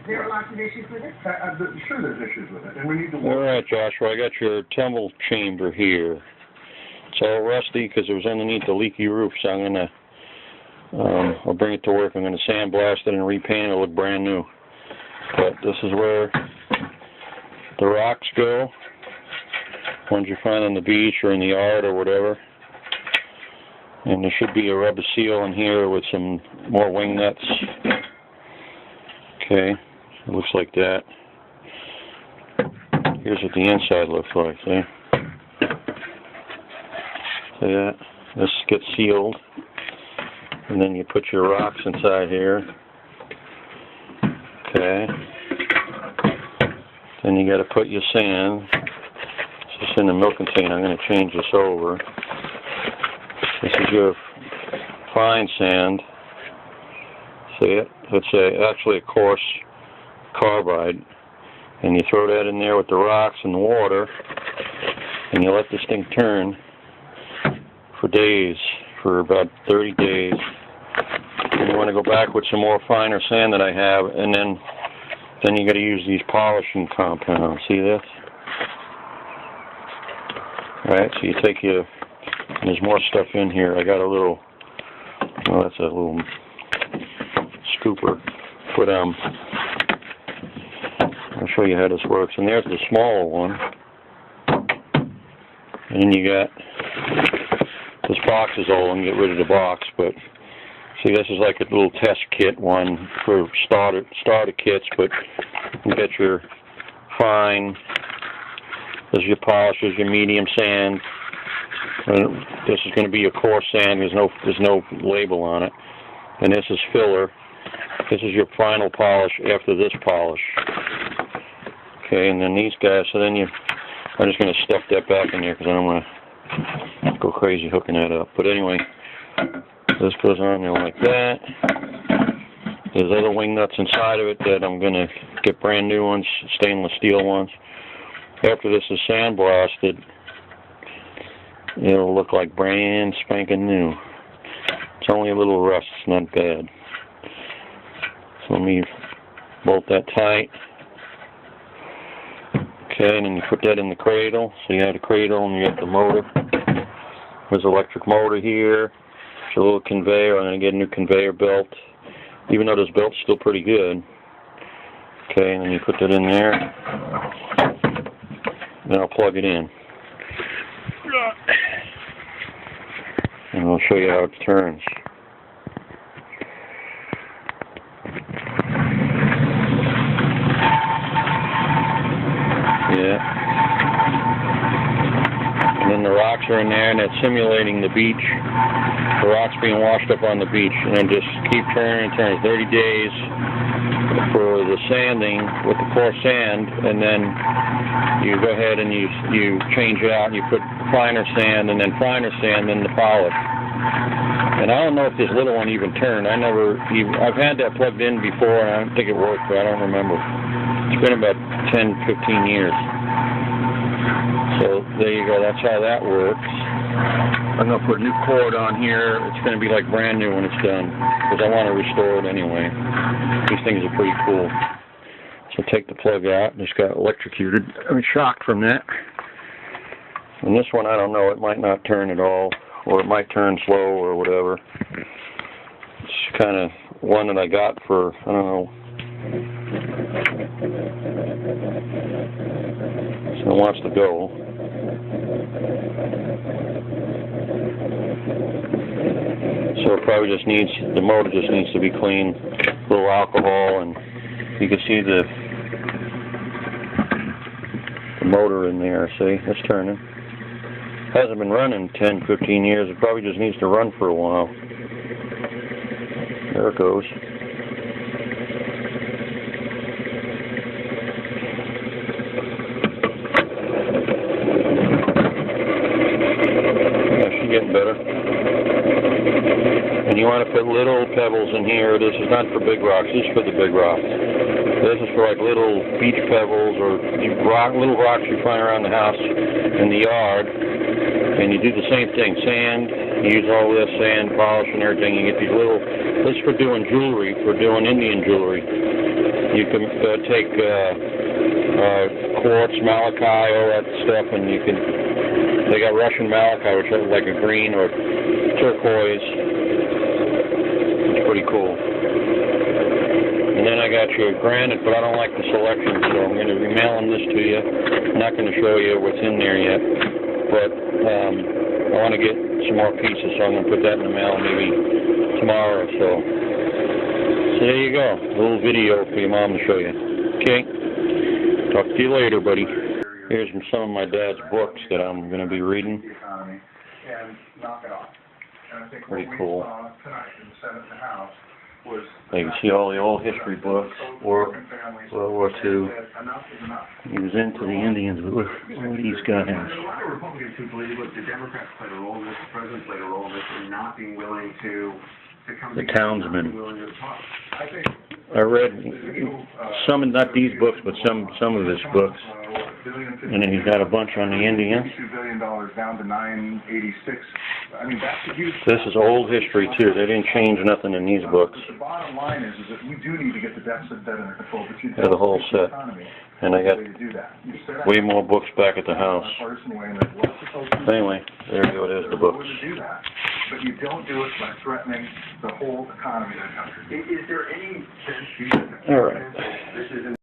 there are lots of issues with it? Sure, there's issues with it, and we need to. All right, Joshua, I got your tumble chamber here. It's all rusty because it was underneath the leaky roof, so I'm gonna, I'll bring it to work. I'm gonna sandblast it and repaint it. It'll look brand new. But this is where the rocks go, ones you find on the beach or in the yard or whatever. And there should be a rubber seal in here with some more wing nuts. Okay, it looks like that. Here's what the inside looks like, see? See that? This gets sealed. And then you put your rocks inside here. Okay. Then you got to put your sand. It's just in the milk container. I'm going to change this over. This is your fine sand. See it? It's actually a coarse carbide. And you throw that in there with the rocks and the water. And you let this thing turn for days, for about 30 days. And you want to go back with some more finer sand that I have, and then you got to use these polishing compounds. See this? Alright, so you take your, and there's more stuff in here. I got a little, well, that's a little scooper. But I'll show you how this works. And there's the smaller one. And then you got, this box is old, and get rid of the box, but see, this is like a little test kit one for starter kits, but you get your fine, this is your polishes, your medium sand, and this is going to be your coarse sand, there's no label on it, and this is filler. This is your final polish after this polish. Okay, and then these guys, so then I'm just going to stuff that back in there because I don't want to go crazy hooking that up. But anyway, this goes on there like that. There's other wing nuts inside of it that I'm going to get brand new ones, stainless steel ones. After this is sandblasted, it'll look like brand spanking new. It's only a little rust, it's not bad. So let me bolt that tight. Okay, and then you put that in the cradle. So you have the cradle and you got the motor. There's an electric motor here. There's a little conveyor. I'm going to get a new conveyor belt. Even though this belt's still pretty good. Okay, and then you put that in there. Then I'll plug it in. And I'll show you how it turns. Yeah. And then the rocks are in there, and it's simulating the beach. The rocks being washed up on the beach, and then just keep turning and turning. 30 days for the sanding with the coarse sand, and then you go ahead and you change it out, and you put finer sand, and then finer sand, then the polish. And I don't know if this little one even turned. I've had that plugged in before, and I don't think it worked, but I don't remember. It's been about 10, 15 years. So there you go, that's how that works. I'm going to put a new cord on here. It's going to be like brand new when it's done, because I want to restore it anyway. These things are pretty cool. So take the plug out. Just got electrocuted. I'm shocked from that. And this one, I don't know, it might not turn at all, or it might turn slow or whatever. It's kind of one that I got for, I don't know. So it wants to go. So it probably just needs, the motor just needs to be cleaned, a little alcohol, and you can see the motor in there, see, it's turning. Hasn't been running 10, 15 years, it probably just needs to run for a while. There it goes. Getting better. And you want to put little pebbles in here. This is not for big rocks. This is for the big rocks. This is for like little beach pebbles or little rocks you find around the house in the yard. And you do the same thing. Sand. You use all this sand, polish, and everything. You get these little. This is for doing jewelry, for doing Indian jewelry. You You can take quartz, malachite, all that stuff, and you can. They got Russian malachite, which is like a green or turquoise. It's pretty cool. And then I got your granite, but I don't like the selection, so I'm going to be mailing this to you. I'm not going to show you what's in there yet, but I want to get some more pieces, so I'm going to put that in the mail maybe tomorrow or so. So there you go, a little video for your mom to show you. Okay, talk to you later, buddy. Here's some of my dad's books that I'm going to be reading. Pretty cool. You can see all the old history books, World War II. He was into the Indians, but look at these guys. There's a lot of Republicans who believe that the Democrats played a role in this, the President played a role in this, in not being willing to come The together, Townsmen. not being willing to talk. I think I read some, not these books, but some of his books. And then he's got a bunch on the Indians. $2 billion down to $986. I mean, that's a huge. This is old history too. They didn't change nothing in these books. The bottom line is that we do need to get the deficit debt under control, but you They're the whole set. And I got way more books back at the house. Anyway, there you go. There's the books. But you don't do it by threatening the whole economy of the country. Is there any sense? All right.